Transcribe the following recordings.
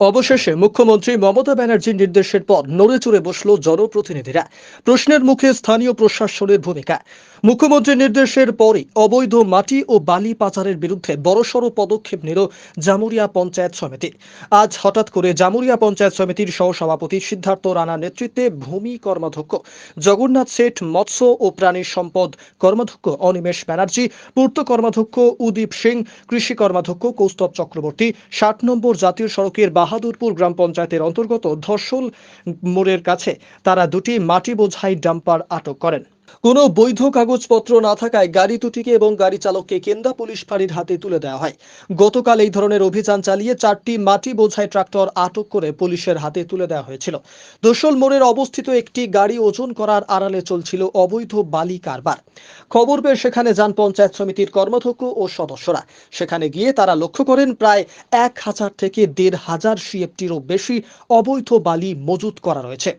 অবশেষে মুখ্যমন্ত্রী মমতা ব্যানার্জির নির্দেশের পর নড়েচড়ে বসল জনপ্রতিনিধিরা। প্রশ্নের মুখে স্থানীয় প্রশাসনের ভূমিকা। মুখ্যমন্ত্রীর নির্দেশের পরই অবৈধ মাটি ও বালি পাচারের বিরুদ্ধে বড়সড় পদক্ষেপ নিল জামুরিয়া পঞ্চায়েত সমিতি। আজ হঠাৎ করে জামুরিয়া পঞ্চায়েত সমিতির সহসভাপতি সিদ্ধার্থ রানার নেতৃত্বে ভূমি কর্মাধ্যক্ষ জগন্নাথ শেঠ, মৎস্য ও প্রাণী সম্পদ কর্মাধ্যক্ষ অনিমেষ ব্যানার্জি, পূর্ত কর্মাধ্যক্ষ উদীপ সিং, কৃষি কর্মাধ্যক্ষ কৌস্তব চক্রবর্তী 60 নম্বর জাতীয় সড়কের বাহাদুরপুর গ্রাম পঞ্চায়েতের অন্তর্গত ধর্ষল মোড়ের কাছে তারা দুটি মাটি বোঝাই ডাম্পার আটক করেন। কোনো বৈধ কাগজপত্র না থাকায় গাড়ি দুটিকে এবং গাড়ি চালককে কেন্দা পুলিশ ফাঁড়ির হাতে তুলে দেওয়া হয়। গতকাল এই ধরনের অভিযান চালিয়ে 4টি মাটি বোঝাই ট্রাক্টর আটক করে পুলিশের হাতে তুলে দেওয়া হয়েছিল। ধর্ষল মোড়ের অবস্থিত একটি গাড়ি ওজন করার আড়ালে চলছিল অবৈধ বালি কারবার। খবর পেয়ে সেখানে যান পঞ্চায়েত সমিতির কর্মাধ্যক্ষ ও সদস্যরা। সেখানে গিয়ে তারা লক্ষ্য করেন প্রায় 1000 থেকে 1500 সিএফটিরও বেশি অবৈধ বালি মজুত করা রয়েছে।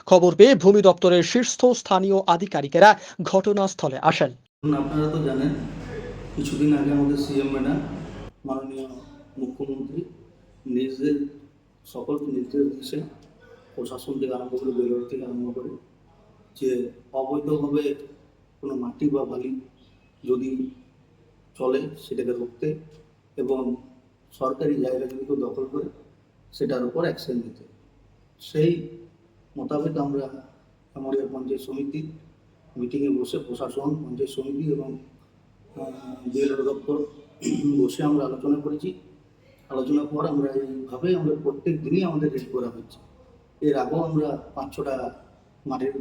খবর পেয়ে ভূমি দপ্তরের শীর্ষস্থানীয় আধিকারিকেরা ঘটনাস্থলে আসেন। আপনারা তো জানেন, কিছুদিন আগে আমাদের সিএম ম্যাডাম মাননীয় মুখ্যমন্ত্রী নিজের সকল নির্দেশ দিয়েছে, প্রশাসন থেকে আরম্ভ করে বেরোর থেকে আরম্ভ করে, যে অবৈধভাবে কোনো মাটি বা বালি যদি চলে সেটাকে রুখতে এবং সরকারি জায়গা যদি কেউ দখল করে সেটার উপর অ্যাকশন নিতে। সেই মোতাবেক আমরা আমাদের পঞ্চায়েত সমিতি মিটিংয়ে বসে প্রশাসন, পঞ্চায়েত সমিতি এবং বিএলআর দপ্তর বসে আমরা আলোচনা করেছি। আলোচনার পর আমরা এইভাবে আমরা প্রত্যেক দিনই আমাদের রেডি করা হচ্ছে। এর আগেও আমরা 5-6টা মাটির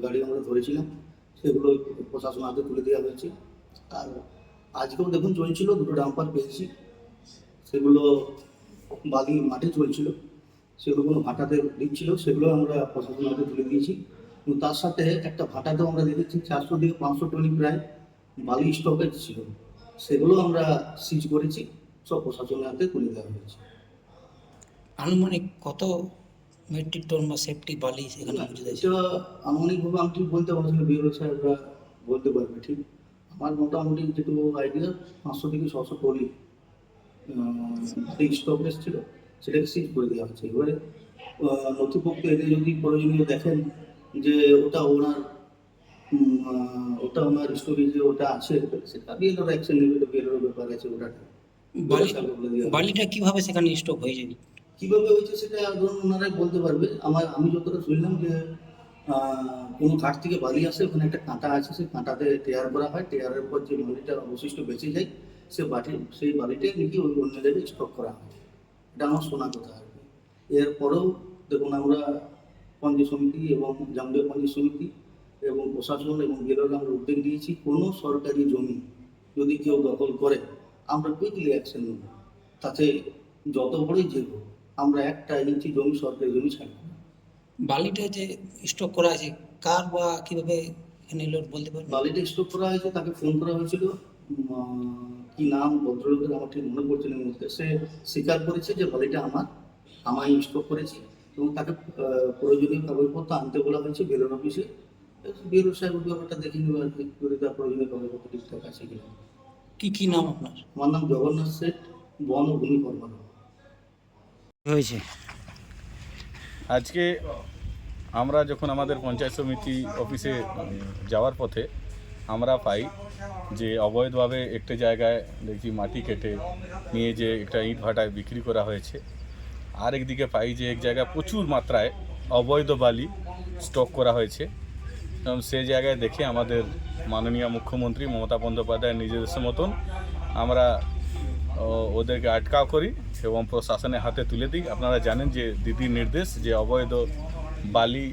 গাড়ি আমরা ধরেছিলাম, সেগুলো প্রশাসন হাতে তুলে দেওয়া হয়েছে। আর আজকেও দেখুন চলছিল, 2টো ডাম্পার পেয়েছি, সেগুলো বালি মাঠে চলছিল, সেগুলো কোনো ভাটাতে দিচ্ছিল, সেগুলো আমরা প্রশাসন হাতে তুলে দিয়েছি। এবং তার সাথে একটা ভাটাতেও আমরা দেখেছি 400 থেকে 500 টনি প্রায় বালি স্টকেজ ছিল, সেগুলো আমরা সিজ করেছি, সব প্রশাসনের হাতে তুলে দেওয়া হয়েছে। আনুমানিক কত মেট্রিক টন বা সেফটি বালি সেখানে মজুদ আছে? এটা আনুমানিকভাবে আমি ঠিক বলতে পারছি না, বিএলও সাহেবরা বলতে পারবে ঠিক। আমার মোটামুটি যেটুকু আইডিয়া 500 থেকে 600 টনি স্টকেজ ছিল, সেটাকে সিজ করে দেওয়া হচ্ছে। এবারে নথিপত্র এনে যদি প্রয়োজনীয় দেখেন যে ওটা ওনার স্টোরেজে ওটা আছে, সেটা বিএলওর অ্যাকশন নেবে, এটা বিএলওর ব্যাপার আছে। ওটা বালিটা কিভাবে সেখানে স্টক হয়ে যাবে? কিভাবে হয়েছে সেটা ধরুন ওনারাই বলতে পারবে। আমি যতটা শুনলাম যে কোনো ঘাট থেকে বালি আসে, ওখানে একটা কাঁটা আছে, সেই কাঁটাতে টেয়ার করা হয়, টেয়ারের পর যে বালিটা অবশিষ্ট বেঁচে যায় সেই বালিটাই নাকি ওই অন্য জায়গায় স্টক করা হয়। এটা আমার শোনা কথা আর কি। এরপরেও দেখুন আমরা পঞ্চায়েত সমিতি এবং জামুরিয়া পঞ্চায়েত সমিতি এবং প্রশাসন এবং বিএলওরা আমরা উদ্যোগ নিয়েছি, কোনো সরকারি জমি যদি কেউ দখল করে আমরা কুইকলি অ্যাকশন নেব। তাতে যত বড়ই যে হোক, আমরা 1 ইঞ্চি জমি সরকারি জমি ছাড়ব না। বালিটা যে স্টক করা আছে কার বা কিভাবে এখানে এলো বলতে পারবেন? বালিটা স্টক করা হয়েছে, তাকে ফোন করা হয়েছিল, কি নাম ভদ্রলোকের আমার ঠিক মনে পড়ছে না এই মুহূর্তে। সে স্বীকার করেছে যে বালিটা আমি স্টক করেছি এবং তাকে প্রয়োজনীয় কাগজপত্র আনতে বলা হয়েছে বিএলওর অফিসে। বিএলও সাহেব ওই ব্যাপারটা দেখে নেবে আর কি, যদি তার প্রয়োজনীয় কাগজপত্র ঠিকঠাক আছে কিনা। কি নাম আপনার? আমার নাম জগন্নাথ শেঠ, বন ও ভূমি কর্মাধ্যক্ষ। হয়েছে আজকে আমরা যখন আমাদের পঞ্চায়েত সমিতি অফিসে যাওয়ার পথে আমরা পাই যে অবৈধভাবে একটা জায়গায় দেখি মাটি কেটে নিয়ে যে একটা ইট ভাটায় বিক্রি করা হয়েছে। আর একদিকে পাই যে এক জায়গায় প্রচুর মাত্রায় অবৈধ বালি স্টক করা হয়েছে। এবং সে জায়গায় দেখে আমাদের মাননীয় মুখ্যমন্ত্রী মমতা বন্দ্যোপাধ্যায়ের নির্দেশ মতন আমরা ওদেরকে আটকাও করি এবং প্রশাসনের হাতে তুলে দিই। আপনারা জানেন যে দিদির নির্দেশ যে অবৈধ বালি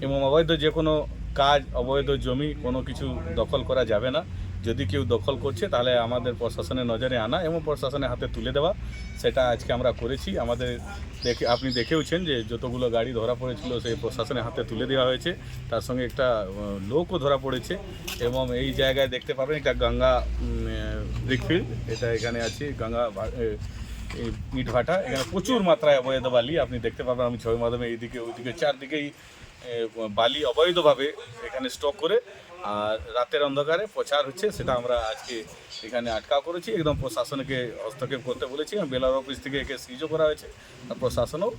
এবং অবৈধ যে কোনো কাজ, অবৈধ জমি কোনো কিছু দখল করা যাবে না। যদি কেউ দখল করছে তাহলে আমাদের প্রশাসনের নজরে আনা এবং প্রশাসনের হাতে তুলে দেওয়া, সেটা আজকে আমরা করেছি। আমাদের আপনি দেখেওছেন যে যতগুলো গাড়ি ধরা পড়েছিল সেই প্রশাসনের হাতে তুলে দেওয়া হয়েছে, তার সঙ্গে একটা লোকও ধরা পড়েছে। এবং এই জায়গায় দেখতে পাবেন একটা গঙ্গা ব্রিকফিল্ড, এটা এখানে আছে গঙ্গা ইট ভাটা, এখানে প্রচুর মাত্রায় অবৈধ বালি আপনি দেখতে পাবেন। আমি ছবির মাধ্যমে এইদিকে ওইদিকে চারদিকেই বালি অবৈধভাবে এখানে স্টক করে আর রাতের অন্ধকারে প্রচার হচ্ছে, সেটা আমরা আজকে এখানে আটকাও করেছি, একদম প্রশাসনকে হস্তক্ষেপ করতে বলেছি এবং বেলার অফিস থেকে একে সিজও করা হয়েছে। আর প্রশাসনও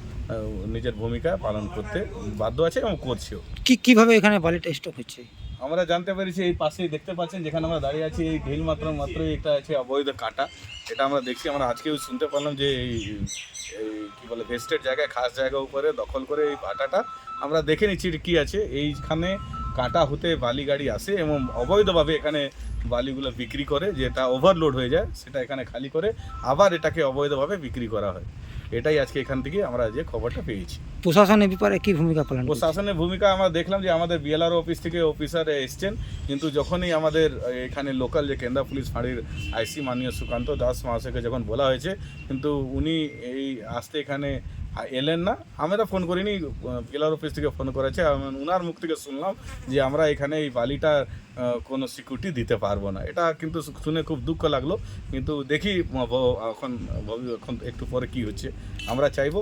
নিজের ভূমিকা পালন করতে বাধ্য আছে এবং করছেও। কিভাবে এখানে বালিটা স্টক হচ্ছে? আমরা জানতে পেরেছি এই পাশেই দেখতে পাচ্ছেন যেখানে আমরা দাঁড়িয়ে আছি, এই ঢিল মাত্রই একটা আছে অবৈধ কাটা। এটা আমরা দেখছি, আমরা আজকেও শুনতে পারলাম যে এই কী বলে ভেস্টেড জায়গায়, খাস জায়গা উপরে দখল করে এই ভাটাটা আমরা দেখে নিচ্ছি কী আছে। এইখানে কাটা হতে বালি গাড়ি আসে এবং অবৈধভাবে এখানে বালিগুলো বিক্রি করে, যেটা ওভারলোড হয়ে যায় সেটা এখানে খালি করে আবার এটাকে অবৈধভাবে বিক্রি করা হয়। এটাই আজকে এখান থেকে আমরা যে খবরটা পেয়েছি। প্রশাসনের ব্যাপারে কি ভূমিকা পালন করছে? প্রশাসনের ভূমিকা আমরা দেখলাম যে আমাদের বিএলআর অফিস থেকে অফিসার এসছেন, কিন্তু যখনই আমাদের এখানে লোকাল যে কেন্দ্রা পুলিশ ফাঁড়ির আইসি মাননীয় সুকান্ত দাস মহাশয়কে যখন বলা হয়েছে, কিন্তু উনি এই আসতে এখানে এলেন না। আমরা ফোন করিনি, বিএলআর অফিস থেকে ফোন করেছে। ওনার মুখ থেকে শুনলাম যে আমরা এখানে এই বালিটা কোনো সিকিউরিটি দিতে পারবো না। এটা কিন্তু শুনে খুব দুঃখ লাগলো, কিন্তু দেখি এখন একটু পরে কি হচ্ছে। আমরা চাইবো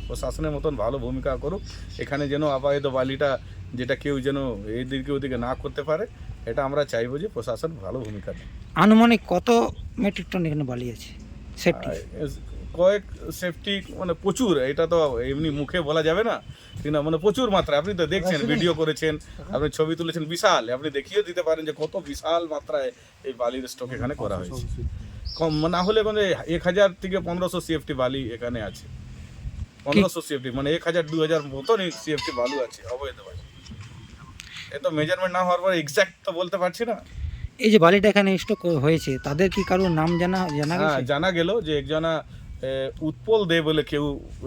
প্রশাসনের মতন ভালো ভূমিকা করুক, এখানে যেন অবৈধ বালিটা যেটা কেউ যেন এইদিকে ওদিকে না করতে পারে, এটা আমরা চাইবো যে প্রশাসন ভালো ভূমিকা দেয়। আনুমানিক কত মেট্রিক টন এখানে বালি আছে সেফটি? কয়েক সেফটি মানে প্রচুর, এটা তো এমনি মুখে বলা যাবে না, কিন্তু মানে প্রচুর মাত্রা। আপনি তো দেখছেন, ভিডিও করেছেন, আপনি ছবি তুলেছেন, বিশাল। আপনি দেখিয়ে দিতে পারেন যে কত বিশাল মাত্রায় এই বালির স্টক এখানে করা হয়েছে। কম না হলে মানে 1000 থেকে 1500 সিএফটি বালি এখানে আছে। 1500 সিএফটি মানে 1000-2000 মতন সিএফটি বালু আছে অবৈধ বালি। এত মেজারমেন্ট না হওয়ার পরে এক্সাক্ট তো বলতে পারছি না। এই যে বালিটা এখানে স্টক হয়েছে, তাদের কি কারোর নাম জানা হ্যাঁ, গেছে? জানা গেল যে একজনা উৎপল দে বলে কেউ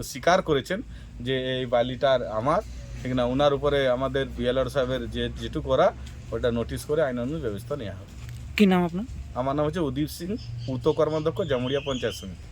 স্বীকার করেছেন যে এই বালিটার আমার, ঠিক না। ওনার উপরে আমাদের বিএলআর সাহেবের যেটুকু করা ওটা নোটিশ করে আইনানুগ ব্যবস্থা নেওয়া হবে। কি নাম আপনার? আমার নাম হচ্ছে উদীপ সিং, পূর্ত কর্মাধ্যক্ষ, জামুরিয়া পঞ্চায়েত সমিতি।